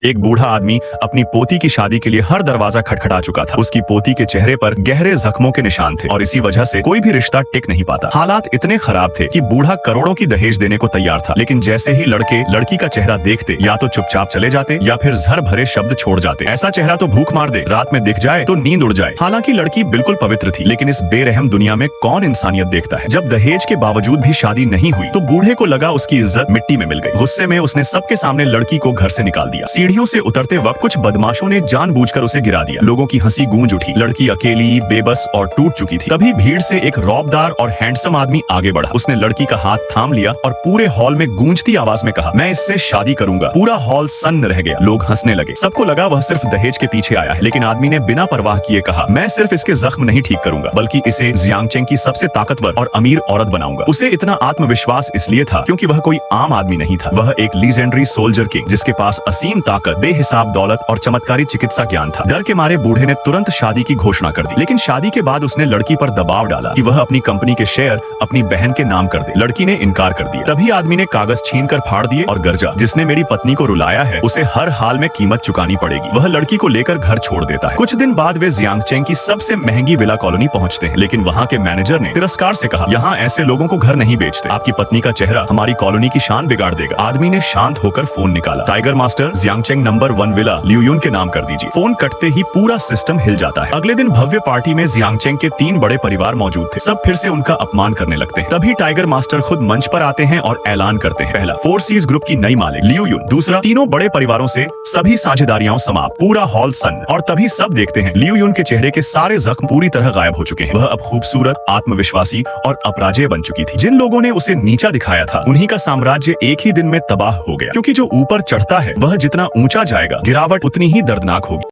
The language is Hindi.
एक बूढ़ा आदमी अपनी पोती की शादी के लिए हर दरवाजा खटखटा चुका था। उसकी पोती के चेहरे पर गहरे जख्मों के निशान थे और इसी वजह से कोई भी रिश्ता टिक नहीं पाता। हालात इतने खराब थे कि बूढ़ा करोड़ों की दहेज देने को तैयार था, लेकिन जैसे ही लड़के लड़की का चेहरा देखते या तो चुपचाप चले जाते या फिर झर भरे शब्द छोड़ जाते। ऐसा चेहरा तो भूख मार दे, रात में दिख जाए तो नींद उड़ जाए। हालांकि लड़की बिल्कुल पवित्र थी, लेकिन इस बेरहम दुनिया में कौन इंसानियत देखता है। जब दहेज के बावजूद भी शादी नहीं हुई तो बूढ़े को लगा उसकी इज्जत मिट्टी में मिल गई। गुस्से में उसने सबके सामने लड़की को घर से निकाल दिया। सीढ़ियों से उतरते वक्त कुछ बदमाशों ने जानबूझकर उसे गिरा दिया। लोगों की हंसी गूंज उठी। लड़की अकेली, बेबस और टूट चुकी थी। तभी भीड़ से एक रौबदार और हैंडसम आदमी आगे बढ़ा। उसने लड़की का हाथ थाम लिया और पूरे हॉल में गूंजती आवाज में कहा, मैं इससे शादी करूंगा। पूरा हॉल सन्न रह गया। लोग हंसने लगे। सबको लगा वह सिर्फ दहेज के पीछे आया है, लेकिन आदमी ने बिना परवाह किए कहा, मैं सिर्फ इसके जख्म नहीं ठीक करूंगा, बल्कि इसे जियांगचेंग की सबसे ताकतवर और अमीर औरत बनाऊंगा। उसे इतना आत्मविश्वास इसलिए था क्योंकि वह कोई आम आदमी नहीं था। वह एक लीजेंडरी सोल्जर किंग, जिसके पास असीम ताकत, बेहिसाब दौलत और चमत्कारी चिकित्सा ज्ञान था। डर के मारे बूढ़े ने तुरंत शादी की घोषणा कर दी, लेकिन शादी के बाद उसने लड़की पर दबाव डाला कि वह अपनी कंपनी के शेयर अपनी बहन के नाम कर दे। लड़की ने इनकार कर दिया। तभी आदमी ने कागज छीनकर फाड़ दिए और गरजा, जिसने मेरी पत्नी को रुलाया है उसे हर हाल में कीमत चुकानी पड़ेगी। वह लड़की को लेकर घर छोड़ देता है। कुछ दिन बाद वे जियांगचेंग की सबसे महंगी विला कॉलोनी पहुंचते हैं, लेकिन वहाँ के मैनेजर ने तिरस्कार से कहा, यहाँ ऐसे लोगों को घर नहीं बेचते। आपकी पत्नी का चेहरा हमारी कॉलोनी की शान बिगाड़ देगा। आदमी ने शांत होकर फोन निकाला। टाइगर मास्टर, जियांगचेंग नंबर 1 विला लियूयुन के नाम कर दीजिए। फोन कटते ही पूरा सिस्टम हिल जाता है। अगले दिन भव्य पार्टी में जियांगचेंग के 3 बड़े परिवार मौजूद थे। सब फिर से उनका अपमान करने लगते हैं। तभी टाइगर मास्टर खुद मंच पर आते हैं और ऐलान करते हैं, पहला, 4 सीज ग्रुप की नई मालिक लियूयुन। दूसरा, तीनों बड़े परिवारों से सभी साझेदारियां समाप्त। पूरा हॉल सन्न। और तभी सब देखते हैं लियूयुन के चेहरे के सारे जख्म पूरी तरह गायब हो चुके हैं। वह अब खूबसूरत, आत्मविश्वासी और अपराजेय बन चुकी थी। जिन लोगों ने उसे नीचा दिखाया था, उन्हीं का साम्राज्य एक ही दिन में तबाह हो गया। क्योंकि जो ऊपर चढ़ता है वह जितना ऊंचा जाएगा, गिरावट उतनी ही दर्दनाक होगी।